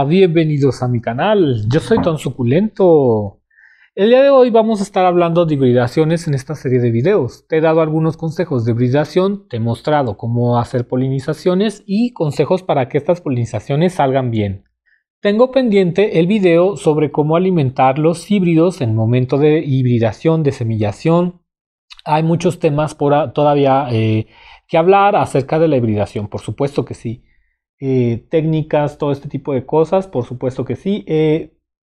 Hola, bienvenidos a mi canal. Yo soy Ton Suculento. El día de hoy vamos a estar hablando de hibridaciones en esta serie de videos. Te he dado algunos consejos de hibridación, te he mostrado cómo hacer polinizaciones y consejos para que estas polinizaciones salgan bien. Tengo pendiente el video sobre cómo alimentar los híbridos en momento de hibridación, de semillación. Hay muchos temas todavía que hablar acerca de la hibridación, por supuesto que sí. Técnicas, todo este tipo de cosas, por supuesto que sí.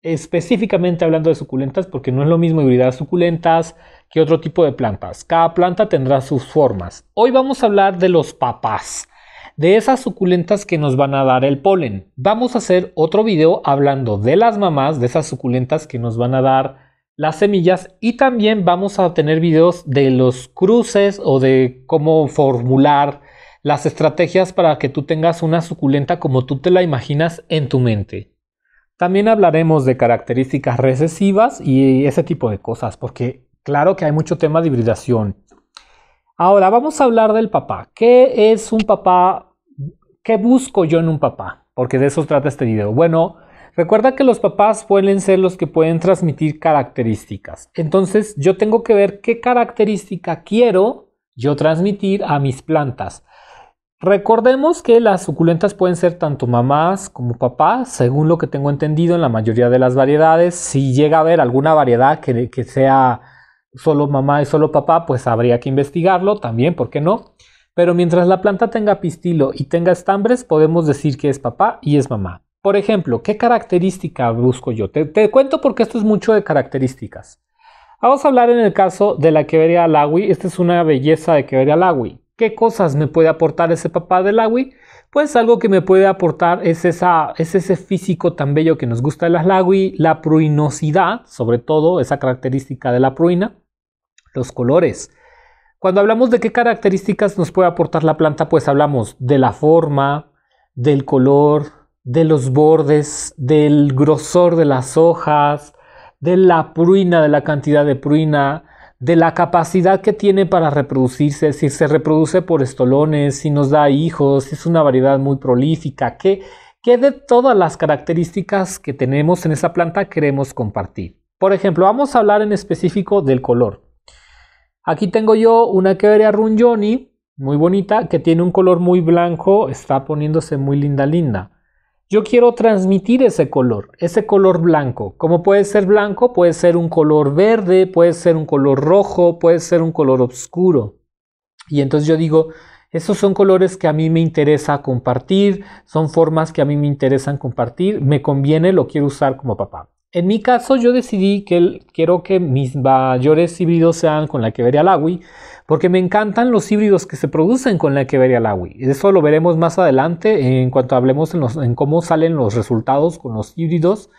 Específicamente hablando de suculentas, porque no es lo mismo hibridar suculentas que otro tipo de plantas. Cada planta tendrá sus formas. Hoy vamos a hablar de los papás, de esas suculentas que nos van a dar el polen. Vamos a hacer otro video hablando de las mamás, de esas suculentas que nos van a dar las semillas, y también vamos a tener videos de los cruces o de cómo formular las estrategias para que tú tengas una suculenta como tú te la imaginas en tu mente. También hablaremos de características recesivas y ese tipo de cosas, porque claro que hay mucho tema de hibridación. Ahora vamos a hablar del papá. ¿Qué es un papá? ¿Qué busco yo en un papá? Porque de eso trata este video. Bueno, recuerda que los papás pueden ser los que pueden transmitir características. Entonces yo tengo que ver qué característica quiero yo transmitir a mis plantas. Recordemos que las suculentas pueden ser tanto mamás como papás, según lo que tengo entendido en la mayoría de las variedades. Si llega a haber alguna variedad que sea solo mamá y solo papá, pues habría que investigarlo también, ¿por qué no? Pero mientras la planta tenga pistilo y tenga estambres, podemos decir que es papá y es mamá. Por ejemplo, ¿qué característica busco yo? Te cuento porque esto es mucho de características. Vamos a hablar en el caso de la Echeveria alawi. Esta es una belleza de Echeveria alawi. ¿Qué cosas me puede aportar ese papá del alawi? Pues algo que me puede aportar es ese físico tan bello que nos gusta de las alawi, la pruinosidad, sobre todo esa característica de la pruina, los colores. Cuando hablamos de qué características nos puede aportar la planta, pues hablamos de la forma, del color, de los bordes, del grosor de las hojas, de la pruina, de la cantidad de pruina, de la capacidad que tiene para reproducirse, si se reproduce por estolones, si nos da hijos, si es una variedad muy prolífica, que de todas las características que tenemos en esa planta queremos compartir. Por ejemplo, vamos a hablar en específico del color. Aquí tengo yo una Echeveria rungioni, muy bonita, que tiene un color muy blanco, está poniéndose muy linda. Yo quiero transmitir ese color blanco. Como puede ser blanco, puede ser un color verde, puede ser un color rojo, puede ser un color oscuro. Y entonces yo digo, esos son colores que a mí me interesa compartir, son formas que a mí me interesan compartir, me conviene, lo quiero usar como papá. En mi caso yo decidí que quiero que mis mayores híbridos sean con la Echeveria alawi, porque me encantan los híbridos que se producen con la Echeveria alawi. Eso lo veremos más adelante en cuanto hablemos en cómo salen los resultados con los híbridos,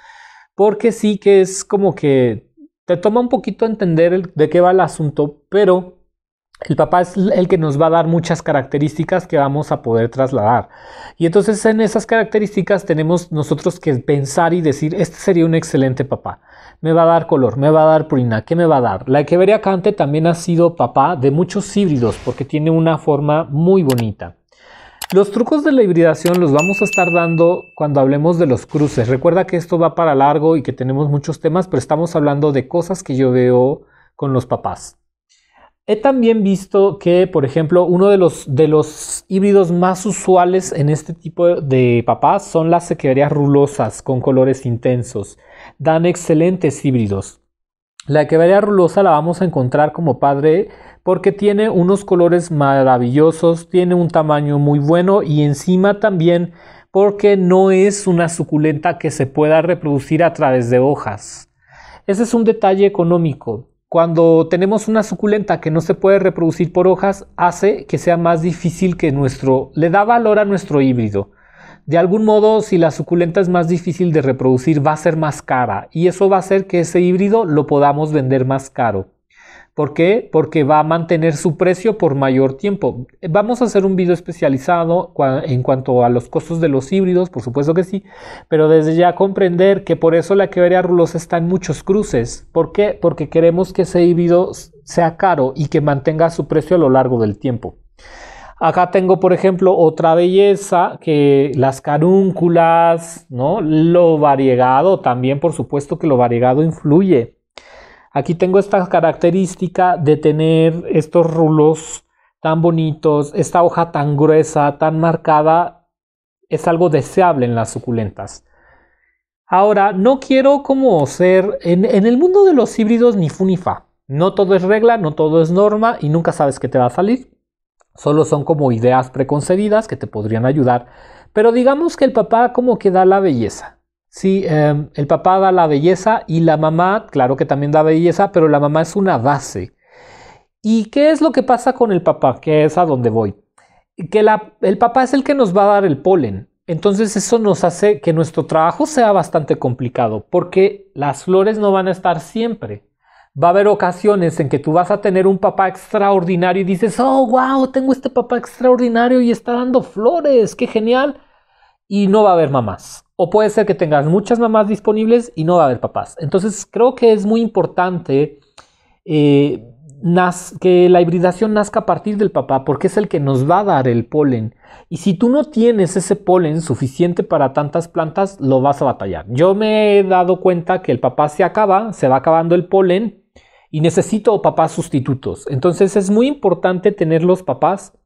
porque sí que es como que te toma un poquito entender de qué va el asunto, pero el papá es el que nos va a dar muchas características que vamos a poder trasladar. Y entonces en esas características tenemos nosotros que pensar y decir, este sería un excelente papá. Me va a dar color, me va a dar purina, ¿qué me va a dar? La Echeveria acanthe también ha sido papá de muchos híbridos porque tiene una forma muy bonita. Los trucos de la hibridación los vamos a estar dando cuando hablemos de los cruces. Recuerda que esto va para largo y que tenemos muchos temas, pero estamos hablando de cosas que yo veo con los papás. He también visto que, por ejemplo, uno de los híbridos más usuales en este tipo de papás son las Echeverias rulosas con colores intensos. Dan excelentes híbridos. La Echeveria rulosa la vamos a encontrar como padre porque tiene unos colores maravillosos, tiene un tamaño muy bueno y encima también porque no es una suculenta que se pueda reproducir a través de hojas. Ese es un detalle económico. Cuando tenemos una suculenta que no se puede reproducir por hojas, hace que sea más difícil que le da valor a nuestro híbrido. De algún modo, si la suculenta es más difícil de reproducir, va a ser más cara y eso va a hacer que ese híbrido lo podamos vender más caro. ¿Por qué? Porque va a mantener su precio por mayor tiempo. Vamos a hacer un video especializado en cuanto a los costos de los híbridos, por supuesto que sí, pero desde ya comprender que por eso la Echeveria rulosa está en muchos cruces. ¿Por qué? Porque queremos que ese híbrido sea caro y que mantenga su precio a lo largo del tiempo. Acá tengo, por ejemplo, otra belleza, que las carúnculas, ¿no? Lo variegado, también por supuesto que lo variegado influye. Aquí tengo esta característica de tener estos rulos tan bonitos, esta hoja tan gruesa, tan marcada, es algo deseable en las suculentas. Ahora, no quiero como ser, en el mundo de los híbridos ni fu ni fa. No todo es regla, no todo es norma y nunca sabes qué te va a salir. Solo son como ideas preconcebidas que te podrían ayudar. Pero digamos que el papá como que da la belleza. Sí, el papá da la belleza y la mamá, claro que también da belleza, pero la mamá es una base. ¿Y qué es lo que pasa con el papá? Que es a donde voy. Que el papá es el que nos va a dar el polen. Entonces eso nos hace que nuestro trabajo sea bastante complicado porque las flores no van a estar siempre. Va a haber ocasiones en que tú vas a tener un papá extraordinario y dices, oh, wow, tengo este papá extraordinario y está dando flores, qué genial. Y no va a haber mamás. O puede ser que tengas muchas mamás disponibles y no va a haber papás. Entonces creo que es muy importante que la hibridación nazca a partir del papá porque es el que nos va a dar el polen. Y si tú no tienes ese polen suficiente para tantas plantas, lo vas a batallar. Yo me he dado cuenta que el papá se va acabando el polen y necesito papás sustitutos. Entonces es muy importante tener los papás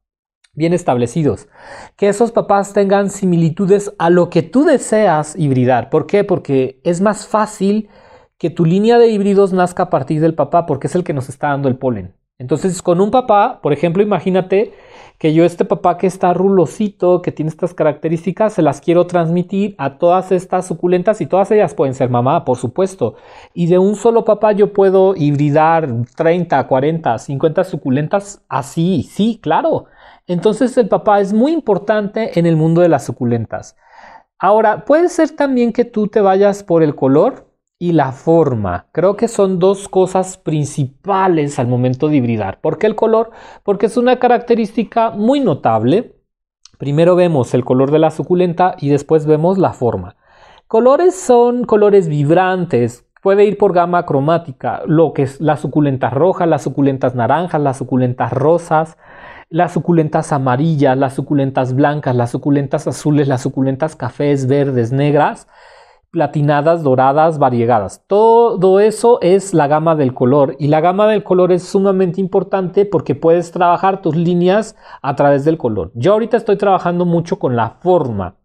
bien establecidos, que esos papás tengan similitudes a lo que tú deseas hibridar. ¿Por qué? Porque es más fácil que tu línea de híbridos nazca a partir del papá, porque es el que nos está dando el polen. Entonces, con un papá, por ejemplo, imagínate que yo este papá que está rulosito, que tiene estas características, se las quiero transmitir a todas estas suculentas y todas ellas pueden ser mamá, por supuesto. Y de un solo papá yo puedo hibridar 30, 40, 50 suculentas así, sí, claro. Entonces el papá es muy importante en el mundo de las suculentas. Ahora, puede ser también que tú te vayas por el color y la forma. Creo que son dos cosas principales al momento de hibridar. ¿Por qué el color? Porque es una característica muy notable. Primero vemos el color de la suculenta y después vemos la forma. Colores son colores vibrantes. Puede ir por gama cromática, lo que es las suculentas rojas, las suculentas naranjas, las suculentas rosas, las suculentas amarillas, las suculentas blancas, las suculentas azules, las suculentas cafés, verdes, negras, platinadas, doradas, variegadas. Todo eso es la gama del color y la gama del color es sumamente importante porque puedes trabajar tus líneas a través del color. Yo ahorita estoy trabajando mucho con la forma.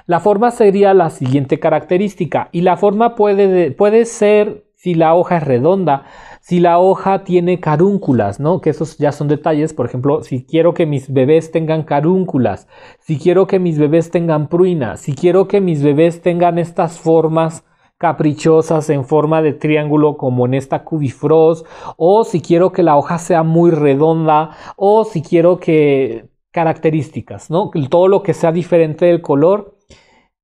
La forma sería la siguiente característica y la forma puede ser si la hoja es redonda, si la hoja tiene carúnculas, ¿no? Que esos ya son detalles. Por ejemplo, si quiero que mis bebés tengan carúnculas, si quiero que mis bebés tengan pruina, si quiero que mis bebés tengan estas formas caprichosas en forma de triángulo como en esta cubifros, o si quiero que la hoja sea muy redonda, o si quiero que características, ¿no? Todo lo que sea diferente del color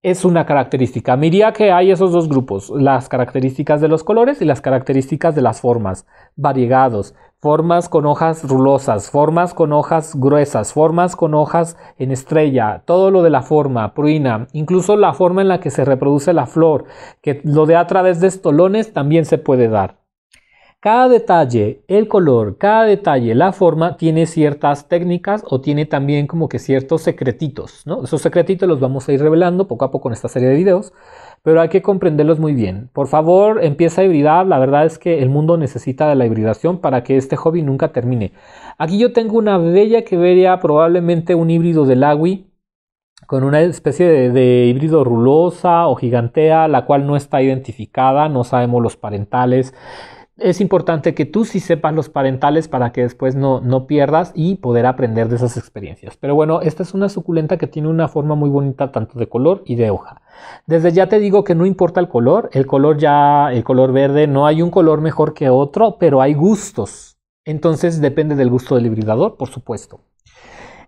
es una característica. Miraría que hay esos dos grupos, las características de los colores y las características de las formas, variegados, formas con hojas rulosas, formas con hojas gruesas, formas con hojas en estrella, todo lo de la forma, pruina, incluso la forma en la que se reproduce la flor, que lo de a través de estolones también se puede dar. Cada detalle, el color, cada detalle, la forma tiene ciertas técnicas o tiene también como que ciertos secretitos, ¿no? Esos secretitos los vamos a ir revelando poco a poco en esta serie de videos, pero hay que comprenderlos muy bien. Por favor, empieza a hibridar. La verdad es que el mundo necesita de la hibridación para que este hobby nunca termine. Aquí yo tengo una bella que vería probablemente un híbrido del agui con una especie de híbrido rulosa o gigantea, la cual no está identificada, no sabemos los parentales. Es importante que tú sí sepas los parentales para que después no pierdas y poder aprender de esas experiencias. Pero bueno, esta es una suculenta que tiene una forma muy bonita tanto de color y de hoja. Desde ya te digo que no importa el color verde, no hay un color mejor que otro, pero hay gustos. Entonces depende del gusto del hibridador, por supuesto.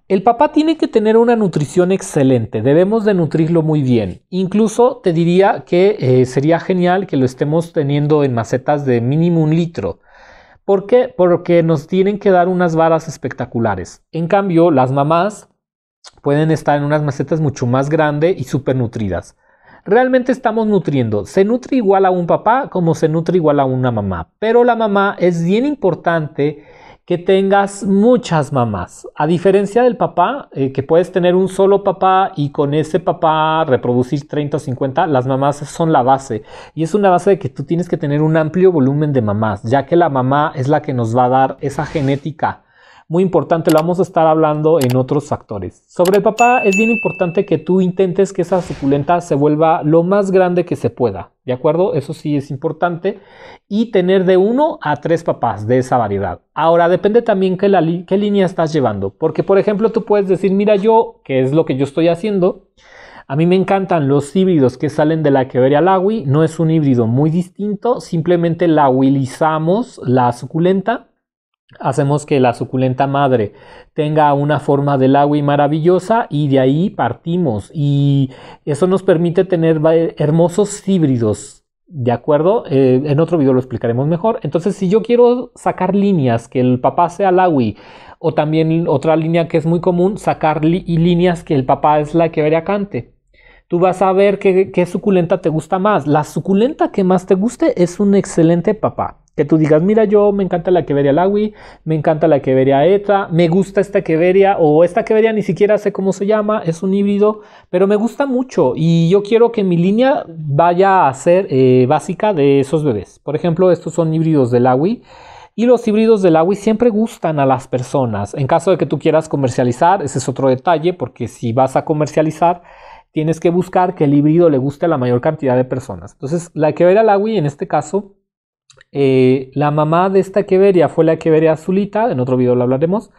El papá tiene que tener una nutrición excelente, debemos de nutrirlo muy bien. Incluso te diría que sería genial que lo estemos teniendo en macetas de mínimo 1 litro. ¿Por qué? Porque nos tienen que dar unas varas espectaculares. En cambio, las mamás pueden estar en unas macetas mucho más grandes y súper nutridas. Realmente estamos nutriendo. Se nutre igual a un papá como se nutre igual a una mamá. Pero la mamá es bien importante que tengas muchas mamás. A diferencia del papá, que puedes tener un solo papá y con ese papá reproducir 30 o 50, las mamás son la base. Y es una base de que tú tienes que tener un amplio volumen de mamás, ya que la mamá es la que nos va a dar esa genética. Muy importante, lo vamos a estar hablando en otros factores. Sobre el papá, es bien importante que tú intentes que esa suculenta se vuelva lo más grande que se pueda, ¿de acuerdo? Eso sí es importante. Y tener de 1 a 3 papás de esa variedad. Ahora, depende también qué línea estás llevando. Porque, por ejemplo, tú puedes decir, mira yo, que es lo que yo estoy haciendo, a mí me encantan los híbridos que salen de la Echeveria laui. No es un híbrido muy distinto, simplemente lauilizamos la suculenta. Hacemos que la suculenta madre tenga una forma de laui maravillosa y de ahí partimos. Y eso nos permite tener hermosos híbridos, ¿de acuerdo? En otro video lo explicaremos mejor. Entonces, si yo quiero sacar líneas que el papá sea laui, o también otra línea que es muy común, sacar líneas que el papá es la Echeveria cante. Tú vas a ver qué suculenta te gusta más. La suculenta que más te guste es un excelente papá. Que tú digas, mira, yo me encanta la Echeveria laui, me encanta la Echeveria eta, me gusta esta Echeveria, o esta Echeveria ni siquiera sé cómo se llama, es un híbrido, pero me gusta mucho y yo quiero que mi línea vaya a ser básica de esos bebés. Por ejemplo, estos son híbridos de laui. Y los híbridos de laui siempre gustan a las personas. En caso de que tú quieras comercializar, ese es otro detalle, porque si vas a comercializar, tienes que buscar que el híbrido le guste a la mayor cantidad de personas. Entonces, la Echeveria laui, en este caso, la mamá de esta Echeveria fue la Echeveria azulita, en otro video lo hablaremos,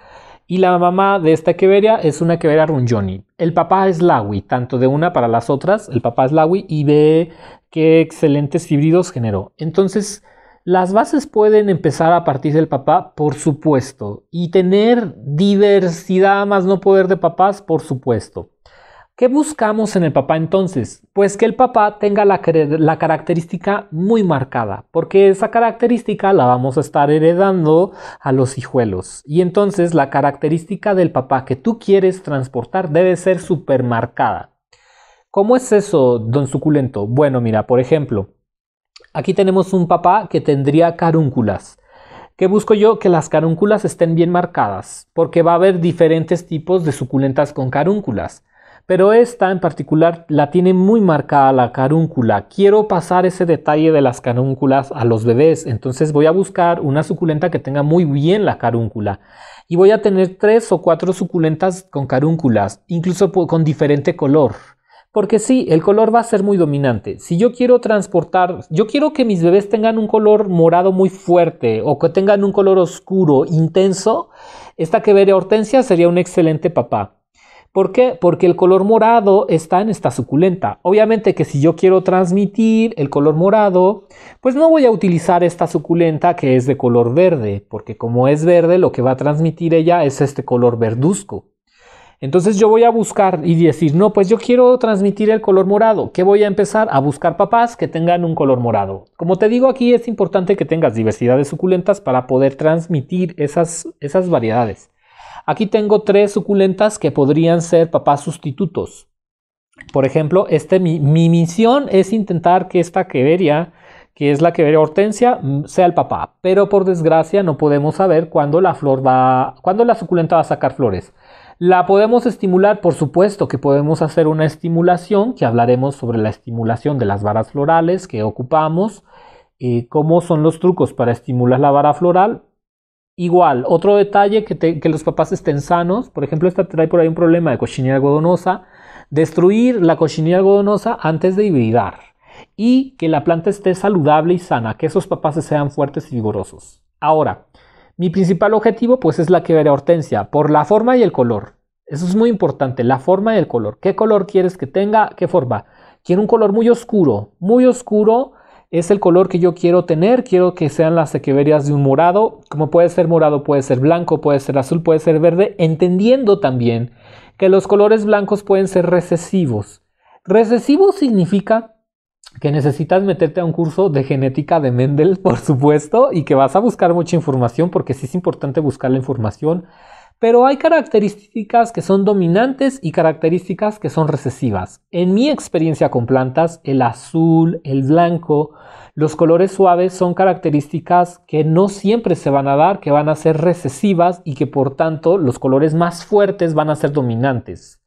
y la mamá de esta Echeveria es una Echeveria rungioni. El papá es laui, tanto de una para las otras, el papá es laui y ve qué excelentes híbridos generó. Entonces, las bases pueden empezar a partir del papá, por supuesto, y tener diversidad más no poder de papás, por supuesto. ¿Qué buscamos en el papá entonces? Pues que el papá tenga la característica muy marcada, porque esa característica la vamos a estar heredando a los hijuelos. Y entonces la característica del papá que tú quieres transportar debe ser súper marcada. ¿Cómo es eso, don suculento? Bueno, mira, por ejemplo, aquí tenemos un papá que tendría carúnculas. ¿Qué busco yo? Que las carúnculas estén bien marcadas, porque va a haber diferentes tipos de suculentas con carúnculas. Pero esta en particular la tiene muy marcada la carúncula. Quiero pasar ese detalle de las carúnculas a los bebés. Entonces voy a buscar una suculenta que tenga muy bien la carúncula. Y voy a tener 3 o 4 suculentas con carúnculas, incluso con diferente color. Porque sí, el color va a ser muy dominante. Si yo quiero yo quiero que mis bebés tengan un color morado muy fuerte o que tengan un color oscuro, intenso, esta Echeveria hortensia sería un excelente papá. ¿Por qué? Porque el color morado está en esta suculenta. Obviamente que si yo quiero transmitir el color morado, pues no voy a utilizar esta suculenta que es de color verde, porque como es verde, lo que va a transmitir ella es este color verduzco. Entonces yo voy a buscar y decir, no, pues yo quiero transmitir el color morado. ¿Qué voy a empezar? A buscar papás que tengan un color morado. Como te digo, aquí es importante que tengas diversidad de suculentas para poder transmitir esas variedades. Aquí tengo 3 suculentas que podrían ser papás sustitutos. Por ejemplo, mi misión es intentar que esta Echeveria, que es la Echeveria hortensia, sea el papá. Pero por desgracia no podemos saber cuándo la suculenta va a sacar flores. ¿La podemos estimular? Por supuesto que podemos hacer una estimulación, que hablaremos sobre la estimulación de las varas florales que ocupamos, cómo son los trucos para estimular la vara floral. Igual, otro detalle, que los papás estén sanos. Por ejemplo, esta trae por ahí un problema de cochinilla algodonosa. Destruir la cochinilla algodonosa antes de hibridar. Y que la planta esté saludable y sana, que esos papás sean fuertes y vigorosos. Ahora, mi principal objetivo pues es la Echeveria hortensia, por la forma y el color. Eso es muy importante, la forma y el color. ¿Qué color quieres que tenga? ¿Qué forma? Quiero un color muy oscuro. Muy oscuro es el color que yo quiero tener. Quiero que sean las Echeverias de un morado. Como puede ser morado, puede ser blanco, puede ser azul, puede ser verde. Entendiendo también que los colores blancos pueden ser recesivos. Recesivo significa que necesitas meterte a un curso de genética de Mendel, por supuesto, y que vas a buscar mucha información, porque sí es importante buscar la información Pero hay características que son dominantes y características que son recesivas. En mi experiencia con plantas, el azul, el blanco, los colores suaves son características que no siempre se van a dar, que van a ser recesivas y que por tanto los colores más fuertes van a ser dominantes.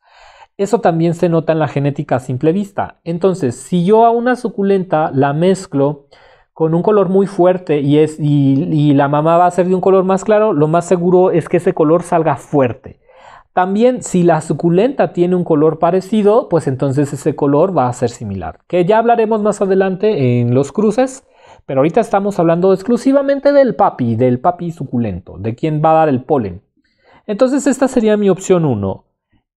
Eso también se nota en la genética a simple vista. Entonces, si yo a una suculenta la mezclo con un color muy fuerte y la mamá va a ser de un color más claro, lo más seguro es que ese color salga fuerte. También si la suculenta tiene un color parecido, pues entonces ese color va a ser similar. Que ya hablaremos más adelante en los cruces, pero ahorita estamos hablando exclusivamente del papi suculento, de quién va a dar el polen. Entonces esta sería mi opción 1.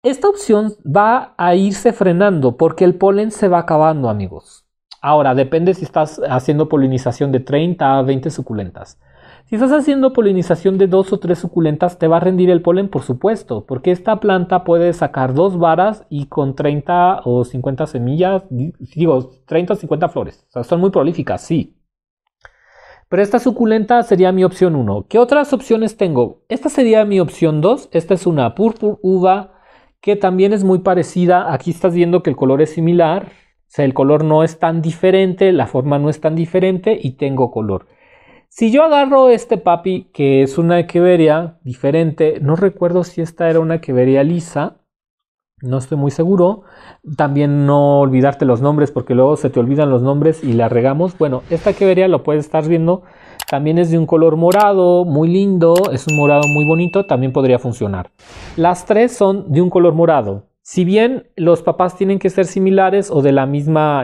Esta opción va a irse frenando porque el polen se va acabando, amigos. Ahora, depende si estás haciendo polinización de 30 a 20 suculentas. Si estás haciendo polinización de 2 o 3 suculentas, te va a rendir el polen, por supuesto, porque esta planta puede sacar 2 varas y con 30 o 50 semillas, digo, 30 o 50 flores. O sea, son muy prolíficas, sí. Pero esta suculenta sería mi opción 1. ¿Qué otras opciones tengo? Esta sería mi opción 2. Esta es una purpur uva que también es muy parecida. Aquí estás viendo que el color es similar. O sea, el color no es tan diferente, la forma no es tan diferente y tengo color. Si yo agarro este papi, que es una echeveria diferente, no recuerdo si esta era una echeveria lisa, no estoy muy seguro. También no olvidarte los nombres porque luego se te olvidan los nombres y la regamos. Bueno, esta echeveria lo puedes estar viendo, también es de un color morado, muy lindo, es un morado muy bonito, también podría funcionar. Las tres son de un color morado. Si bien los papás tienen que ser similares o de la misma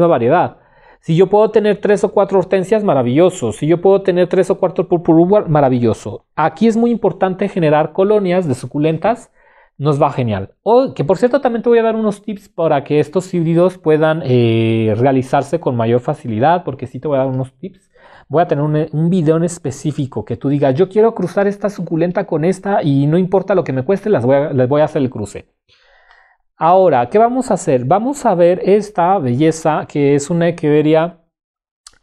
variedad. Si yo puedo tener 3 o 4 hortensias, maravilloso. Si yo puedo tener 3 o 4 purpurúa, maravilloso. Aquí es muy importante generar colonias de suculentas. Nos va genial. Que por cierto también te voy a dar unos tips para que estos híbridos puedan realizarse con mayor facilidad. Porque sí te voy a dar unos tips. Voy a tener un video en específico que tú digas, yo quiero cruzar esta suculenta con esta y no importa lo que me cueste, les voy a hacer el cruce. Ahora, ¿qué vamos a hacer? Vamos a ver esta belleza que es una echeveria.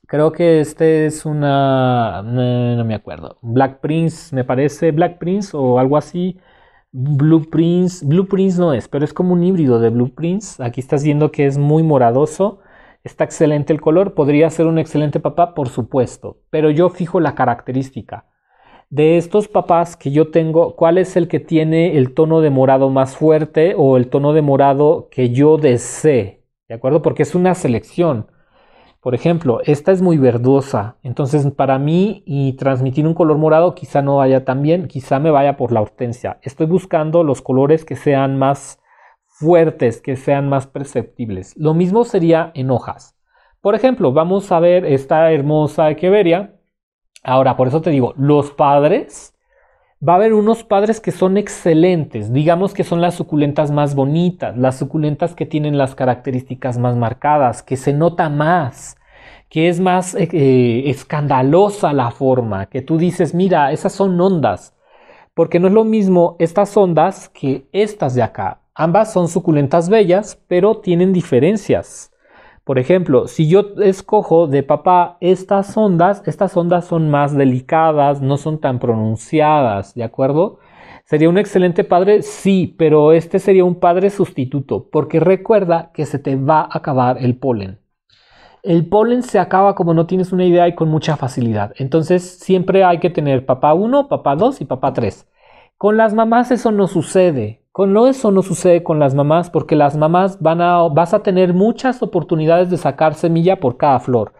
Creo que este es una... no me acuerdo. Black Prince, me parece. Black Prince o algo así. Blue Prince. Blue Prince no es, pero es como un híbrido de Blue Prince. Aquí estás viendo que es muy moradoso. Está excelente el color, podría ser un excelente papá, por supuesto, pero yo fijo la característica. De estos papás que yo tengo, ¿cuál es el que tiene el tono de morado más fuerte o el tono de morado que yo desee? ¿De acuerdo? Porque es una selección. Por ejemplo, esta es muy verdosa, entonces para mí y transmitir un color morado quizá no vaya tan bien, quizá me vaya por la hortensia. Estoy buscando los colores que sean más fuertes, que sean más perceptibles. Lo mismo sería en hojas. Por ejemplo, vamos a ver esta hermosa echeveria. Ahora, por eso te digo, los padres, va a haber unos padres que son excelentes. Digamos que son las suculentas más bonitas, las suculentas que tienen las características más marcadas, que se nota más, que es más escandalosa la forma, que tú dices, mira, esas son ondas. Porque no es lo mismo estas ondas que estas de acá. Ambas son suculentas bellas, pero tienen diferencias. Por ejemplo, si yo escojo de papá estas ondas son más delicadas, no son tan pronunciadas, ¿de acuerdo? ¿Sería un excelente padre? Sí, pero este sería un padre sustituto, porque recuerda que se te va a acabar el polen. El polen se acaba como no tienes una idea y con mucha facilidad. Entonces siempre hay que tener papá 1, papá 2 y papá 3. Con las mamás eso no sucede. Eso no sucede con las mamás porque las mamás vas a tener muchas oportunidades de sacar semilla por cada flor.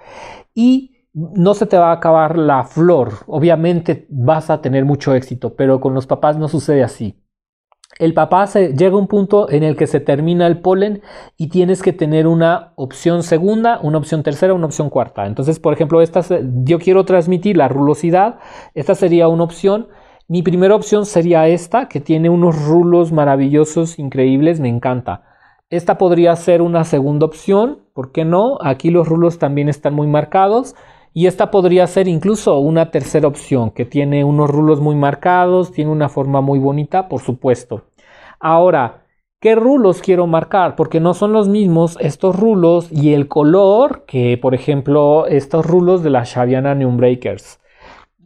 Y no se te va a acabar la flor. Obviamente vas a tener mucho éxito, pero con los papás no sucede así. El papá llega a un punto en el que se termina el polen y tienes que tener una opción segunda, una opción tercera, una opción cuarta. Entonces, por ejemplo, yo quiero transmitir la rulosidad. Esta sería una opción. Mi primera opción sería esta, que tiene unos rulos maravillosos, increíbles, me encanta. Esta podría ser una segunda opción, ¿por qué no? Aquí los rulos también están muy marcados. Y esta podría ser incluso una tercera opción, que tiene unos rulos muy marcados, tiene una forma muy bonita, por supuesto. Ahora, ¿qué rulos quiero marcar? Porque no son los mismos estos rulos y el color que, por ejemplo, estos rulos de la Shaviana Newbreakers.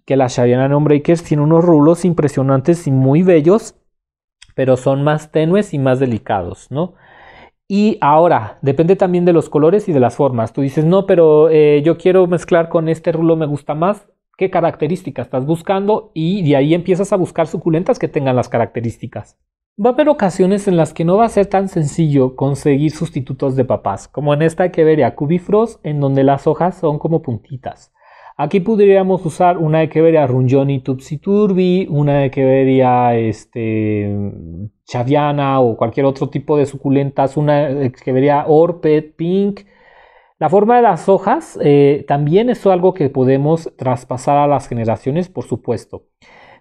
que las Shaviana Neon Breakers tienen unos rulos impresionantes y muy bellos, pero son más tenues y más delicados, ¿no? Y ahora, depende también de los colores y de las formas. Tú dices, no, pero yo quiero mezclar con este rulo, me gusta más. ¿Qué características estás buscando? Y de ahí empiezas a buscar suculentas que tengan las características. Va a haber ocasiones en las que no va a ser tan sencillo conseguir sustitutos de papás, como en esta Echeveria Cubifrost, en donde las hojas son como puntitas. Aquí podríamos usar una Echeveria Rungioni Tupsi Turbi, una Echeveria Chaviana o cualquier otro tipo de suculentas, una Echeveria Orpet Pink. La forma de las hojas también es algo que podemos traspasar a las generaciones, por supuesto.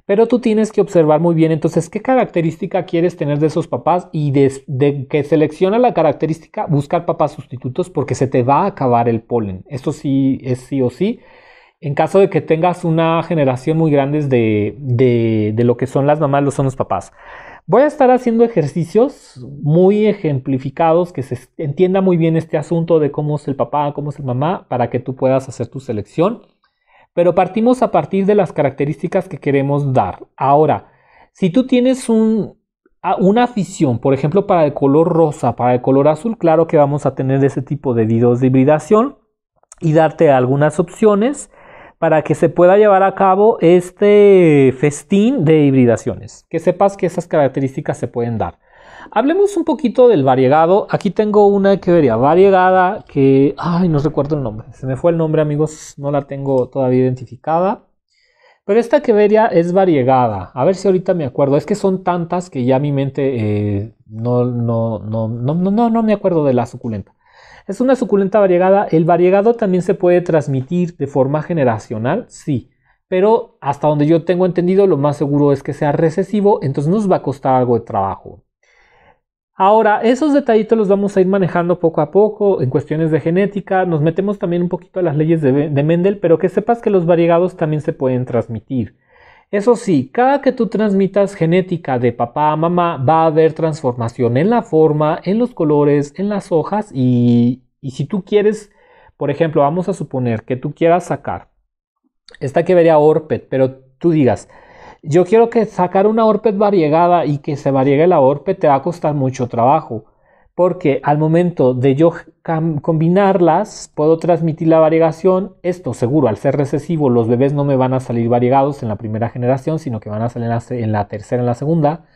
Pero tú tienes que observar muy bien entonces qué característica quieres tener de esos papás y de que selecciona la característica, buscar papás sustitutos porque se te va a acabar el polen. Eso sí es sí o sí. En caso de que tengas una generación muy grande de lo que son las mamás, son los papás. Voy a estar haciendo ejercicios muy ejemplificados, que se entienda muy bien este asunto de cómo es el papá, cómo es el mamá, para que tú puedas hacer tu selección. Pero partimos a partir de las características que queremos dar. Ahora, si tú tienes una afición, por ejemplo, para el color rosa, para el color azul, claro que vamos a tener ese tipo de videos de hibridación y darte algunas opciones para que se pueda llevar a cabo este festín de hibridaciones. Que sepas que esas características se pueden dar. Hablemos un poquito del variegado. Aquí tengo una Echeveria variegada que... Ay, no recuerdo el nombre. Se me fue el nombre, amigos. No la tengo todavía identificada. Pero esta Echeveria es variegada. A ver si ahorita me acuerdo. Es que son tantas que ya mi mente no me acuerdo de la suculenta. Es una suculenta variegada. El variegado también se puede transmitir de forma generacional, sí. Pero hasta donde yo tengo entendido, lo más seguro es que sea recesivo, entonces nos va a costar algo de trabajo. Ahora, esos detallitos los vamos a ir manejando poco a poco en cuestiones de genética. Nos metemos también un poquito a las leyes de Mendel, pero que sepas que los variegados también se pueden transmitir. Eso sí, cada que tú transmitas genética de papá a mamá, va a haber transformación en la forma, en los colores, en las hojas y si tú quieres, por ejemplo, vamos a suponer que tú quieras sacar esta que vería Orpet, pero tú digas, yo quiero que sacar una Orpet variegada y que se variegue la Orpet te va a costar mucho trabajo. Porque al momento de yo combinarlas, puedo transmitir la variegación. Esto seguro, al ser recesivo, los bebés no me van a salir variegados en la primera generación, sino que van a salir en la tercera, en la segunda.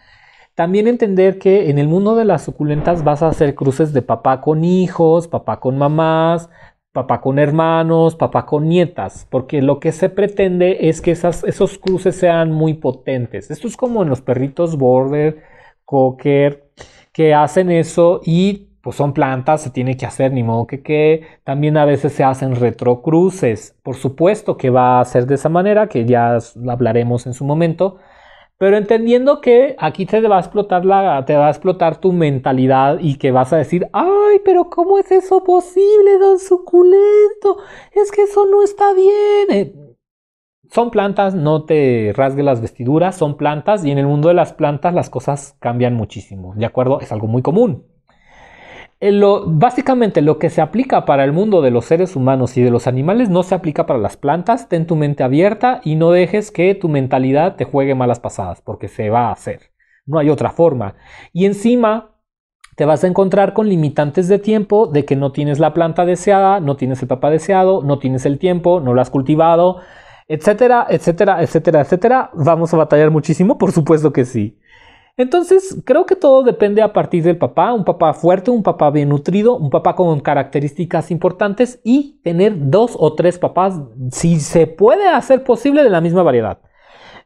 También entender que en el mundo de las suculentas vas a hacer cruces de papá con hijos, papá con mamás, papá con hermanos, papá con nietas. Porque lo que se pretende es que esos cruces sean muy potentes. Esto es como en los perritos border, cocker, que hacen eso y pues son plantas, se tiene que hacer, ni modo que también a veces se hacen retrocruces. Por supuesto que va a ser de esa manera, que ya hablaremos en su momento, pero entendiendo que aquí te va a explotar tu mentalidad y que vas a decir, ay, pero ¿cómo es eso posible, don Suculento? Es que eso no está bien. Son plantas, no te rasgues las vestiduras, son plantas y en el mundo de las plantas las cosas cambian muchísimo, ¿de acuerdo? Es algo muy común. Básicamente lo que se aplica para el mundo de los seres humanos y de los animales no se aplica para las plantas. Ten tu mente abierta y no dejes que tu mentalidad te juegue malas pasadas, porque se va a hacer. No hay otra forma. Y encima te vas a encontrar con limitantes de tiempo, de que no tienes la planta deseada, no tienes el papá deseado, no tienes el tiempo, no lo has cultivado, etcétera, etcétera, etcétera, etcétera. ¿Vamos a batallar muchísimo? Por supuesto que sí. Entonces, creo que todo depende a partir del papá. Un papá fuerte, un papá bien nutrido, un papá con características importantes y tener 2 o 3 papás, si se puede hacer posible, de la misma variedad.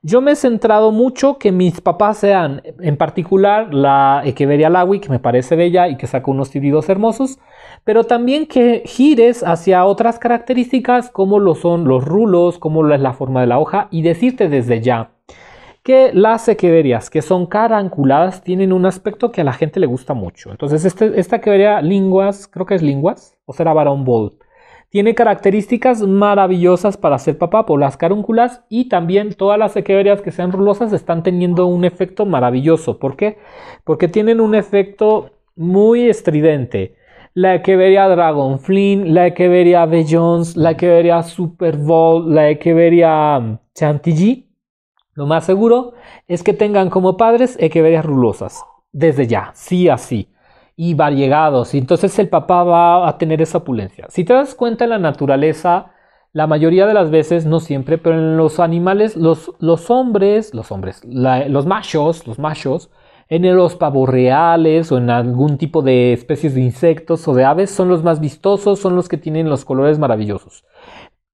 Yo me he centrado mucho que mis papás sean, en particular, la Echeveria Lawi, que me parece bella y que saca unos híbridos hermosos, pero también que gires hacia otras características como lo son los rulos, como es la forma de la hoja, y decirte desde ya que las Echeverias que son caranculadas tienen un aspecto que a la gente le gusta mucho. Entonces esta Echeveria linguas, creo que es linguas, o será Baron Bold, tiene características maravillosas para ser papá por las carúnculas y también todas las Echeverias que sean rulosas están teniendo un efecto maravilloso. ¿Por qué? Porque tienen un efecto muy estridente. la Echeveria Dragonflint, la Echeveria Bellons, la Echeveria Super Bowl, la Echeveria Chantilly, lo más seguro es que tengan como padres Echeverias rulosas, desde ya, sí así, y variegados, y entonces el papá va a tener esa opulencia. Si te das cuenta en la naturaleza, la mayoría de las veces, no siempre, pero en los animales, los machos, en los pavos reales o en algún tipo de especies de insectos o de aves son los más vistosos, son los que tienen los colores maravillosos.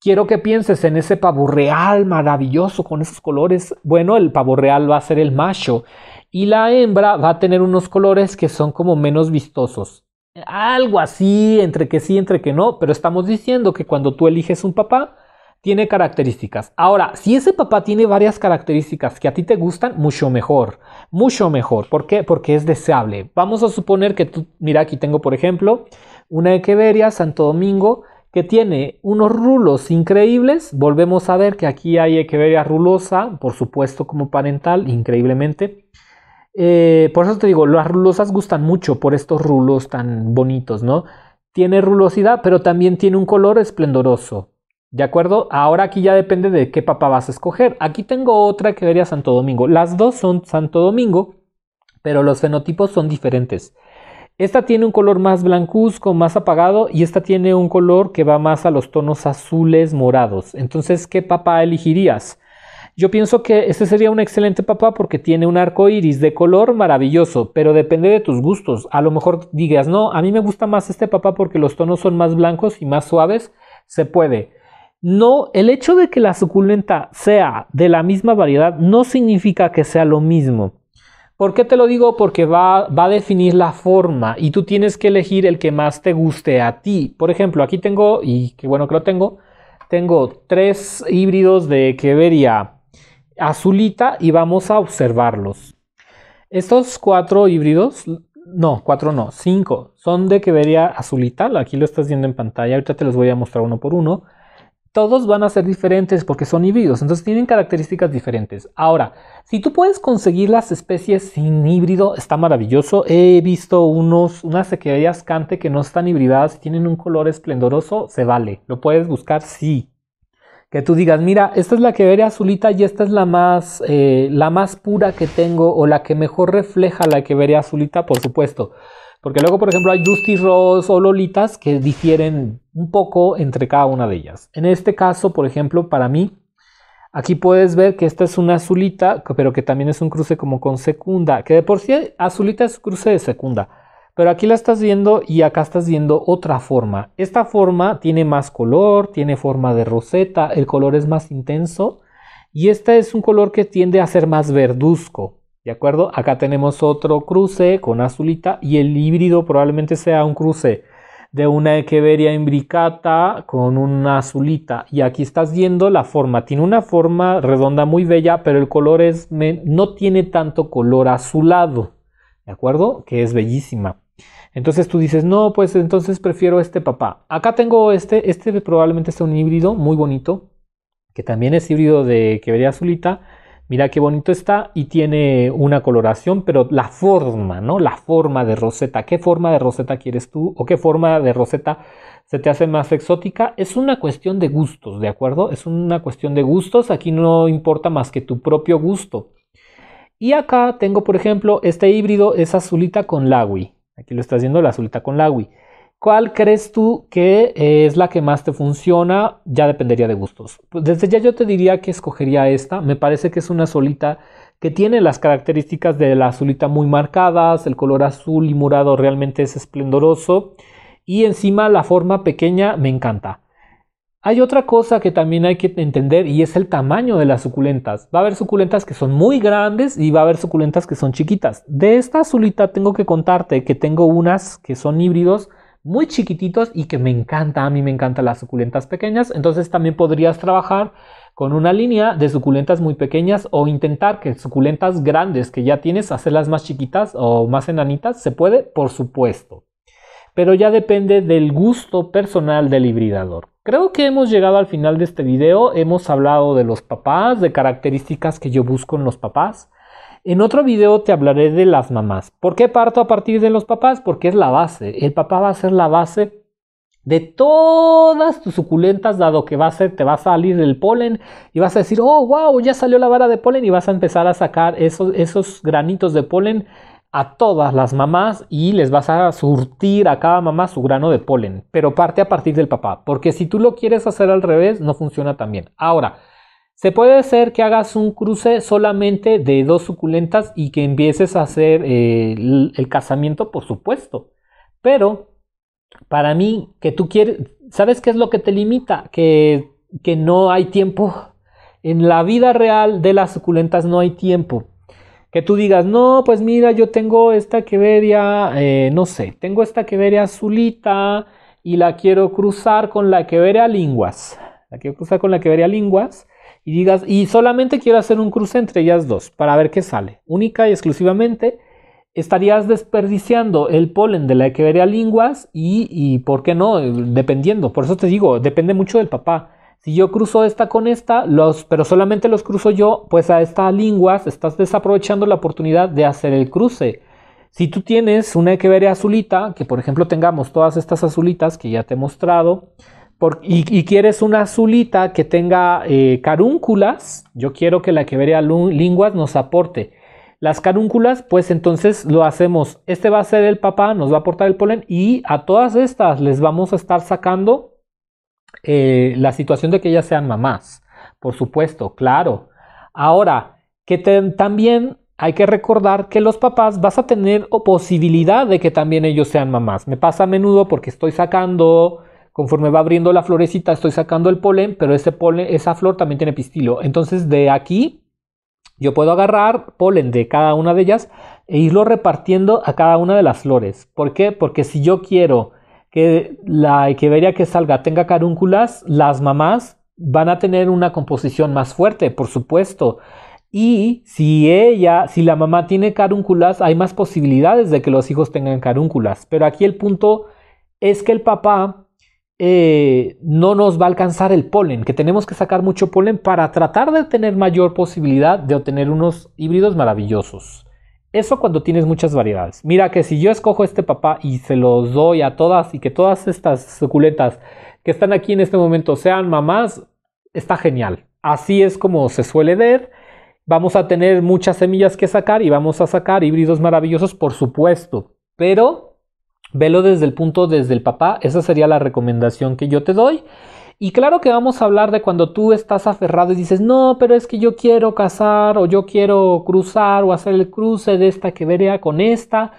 Quiero que pienses en ese pavo real maravilloso con esos colores. Bueno, el pavo real va a ser el macho y la hembra va a tener unos colores que son como menos vistosos. Algo así, entre que sí, entre que no, pero estamos diciendo que cuando tú eliges un papá, tiene características. Ahora, si ese papá tiene varias características que a ti te gustan, mucho mejor, mucho mejor. ¿Por qué? Porque es deseable. Vamos a suponer que tú, mira, aquí tengo por ejemplo una Echeveria Santo Domingo que tiene unos rulos increíbles. Volvemos a ver que aquí hay Echeveria rulosa, por supuesto como parental, increíblemente. Por eso te digo, las rulosas gustan mucho por estos rulos tan bonitos, ¿no? Tiene rulosidad, pero también tiene un color esplendoroso. ¿De acuerdo? Ahora aquí ya depende de qué papá vas a escoger. Aquí tengo otra que vería Santo Domingo. Las dos son Santo Domingo, pero los fenotipos son diferentes. Esta tiene un color más blancuzco, más apagado, y esta tiene un color que va más a los tonos azules morados. Entonces, ¿qué papá elegirías? Yo pienso que este sería un excelente papá porque tiene un arco iris de color maravilloso, pero depende de tus gustos. A lo mejor digas, no, a mí me gusta más este papá porque los tonos son más blancos y más suaves. Se puede. No, el hecho de que la suculenta sea de la misma variedad no significa que sea lo mismo. ¿Por qué te lo digo? Porque va a definir la forma y tú tienes que elegir el que más te guste a ti. Por ejemplo, aquí tengo, y qué bueno que lo tengo 3 híbridos de Echeveria azulita y vamos a observarlos. Estos 4 híbridos, no, 4 no, 5, son de Echeveria azulita. Aquí lo estás viendo en pantalla, ahorita te los voy a mostrar uno por uno. Todos van a ser diferentes porque son híbridos, entonces tienen características diferentes. Ahora, si tú puedes conseguir las especies sin híbrido, está maravilloso. He visto unas Echeverias Cante que no están hibridadas y tienen un color esplendoroso, se vale. ¿Lo puedes buscar? Sí. Que tú digas, mira, esta es la Echeveria azulita y esta es la más pura que tengo o la que mejor refleja la Echeveria azulita, por supuesto. Porque luego, por ejemplo, hay Dusty Rose o Lolitas que difieren un poco entre cada una de ellas. En este caso, por ejemplo, para mí, aquí puedes ver que esta es una azulita, pero que también es un cruce como con secunda. Que de por sí azulita es cruce de secunda. Pero aquí la estás viendo y acá estás viendo otra forma. Esta forma tiene más color, tiene forma de roseta, el color es más intenso. Y este es un color que tiende a ser más verduzco. ¿De acuerdo? Acá tenemos otro cruce con azulita y el híbrido probablemente sea un cruce de una Echeveria imbricata con una azulita. Y aquí estás viendo la forma. Tiene una forma redonda muy bella, pero el color no tiene tanto color azulado. ¿De acuerdo? Que es bellísima. Entonces tú dices, no, pues entonces prefiero este papá. Acá tengo este probablemente sea un híbrido muy bonito, que también es híbrido de Echeveria azulita. Mira qué bonito está y tiene una coloración, pero la forma, ¿no? La forma de roseta. ¿Qué forma de roseta quieres tú? ¿O qué forma de roseta se te hace más exótica? Es una cuestión de gustos, ¿de acuerdo? Es una cuestión de gustos. Aquí no importa más que tu propio gusto. Y acá tengo, por ejemplo, este híbrido es azulita con lagui. Aquí lo estás viendo, la azulita con lagui. ¿Cuál crees tú que es la que más te funciona? Ya dependería de gustos. Pues desde ya yo te diría que escogería esta. Me parece que es una azulita que tiene las características de la azulita muy marcadas. El color azul y morado realmente es esplendoroso. Y encima la forma pequeña me encanta. Hay otra cosa que también hay que entender y es el tamaño de las suculentas. Va a haber suculentas que son muy grandes y va a haber suculentas que son chiquitas. De esta azulita tengo que contarte que tengo unas que son híbridos muy chiquititos y que me encanta, a mí me encantan las suculentas pequeñas. Entonces también podrías trabajar con una línea de suculentas muy pequeñas o intentar que suculentas grandes que ya tienes, hacerlas más chiquitas o más enanitas. ¿Se puede? Por supuesto. Pero ya depende del gusto personal del hibridador. Creo que hemos llegado al final de este video. Hemos hablado de los papás, de características que yo busco en los papás. En otro video te hablaré de las mamás. ¿Por qué parto a partir de los papás? Porque es la base. El papá va a ser la base de todas tus suculentas, dado que te va a salir el polen y vas a decir, oh, wow, ya salió la vara de polen, y vas a empezar a sacar esos granitos de polen a todas las mamás y les vas a surtir a cada mamá su grano de polen. Pero parte a partir del papá, porque si tú lo quieres hacer al revés, no funciona tan bien. Ahora, se puede hacer que hagas un cruce solamente de 2 suculentas y que empieces a hacer el casamiento, por supuesto. Pero para mí, que tú quieres, ¿sabes qué es lo que te limita? Que no hay tiempo. En la vida real de las suculentas no hay tiempo. Que tú digas, no, pues mira, yo tengo esta echeveria, no sé, tengo esta echeveria azulita y la quiero cruzar con la echeveria linguas. La quiero cruzar con la echeveria linguas. Y digas, y solamente quiero hacer un cruce entre ellas dos para ver qué sale. Única y exclusivamente estarías desperdiciando el polen de la echeveria linguas y ¿por qué no? Dependiendo, por eso te digo, depende mucho del papá. Si yo cruzo esta con esta, pero solamente los cruzo yo, pues a esta linguas estás desaprovechando la oportunidad de hacer el cruce. Si tú tienes una echeveria azulita, que por ejemplo tengamos todas estas azulitas que ya te he mostrado, y quieres una azulita que tenga carúnculas, yo quiero que la echeveria linguas nos aporte las carúnculas, pues entonces lo hacemos. Este va a ser el papá, nos va a aportar el polen y a todas estas les vamos a estar sacando la situación de que ellas sean mamás. Por supuesto, claro. Ahora, que también hay que recordar que los papás vas a tener posibilidad de que también ellos sean mamás. Me pasa a menudo porque estoy sacando, conforme va abriendo la florecita, estoy sacando el polen, pero ese polen, esa flor también tiene pistilo. Entonces de aquí yo puedo agarrar polen de cada una de ellas e irlo repartiendo a cada una de las flores. ¿Por qué? Porque si yo quiero que la echeveria que salga tenga carúnculas, las mamás van a tener una composición más fuerte, por supuesto. Y si la mamá tiene carúnculas, hay más posibilidades de que los hijos tengan carúnculas. Pero aquí el punto es que el papá no nos va a alcanzar el polen, que tenemos que sacar mucho polen para tratar de tener mayor posibilidad de obtener unos híbridos maravillosos. Eso cuando tienes muchas variedades. Mira que si yo escojo este papá y se los doy a todas y que todas estas suculentas que están aquí en este momento sean mamás, está genial. Así es como se suele ver. Vamos a tener muchas semillas que sacar y vamos a sacar híbridos maravillosos, por supuesto. Pero velo desde el papá, esa sería la recomendación que yo te doy. Y claro que vamos a hablar de cuando tú estás aferrado y dices, no, pero es que yo quiero casar o yo quiero cruzar o hacer el cruce de esta echeveria con esta.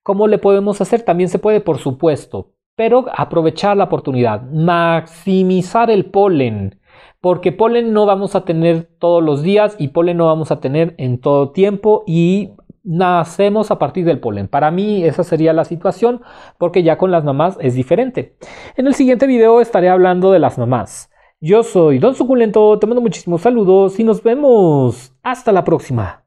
¿Cómo le podemos hacer? También se puede, por supuesto, pero aprovechar la oportunidad, maximizar el polen, porque polen no vamos a tener todos los días y polen no vamos a tener en todo tiempo y nacemos a partir del polen. Para mí esa sería la situación, porque ya con las mamás es diferente. En el siguiente video estaré hablando de las mamás. Yo soy Don Suculento, te mando muchísimos saludos y nos vemos. Hasta la próxima.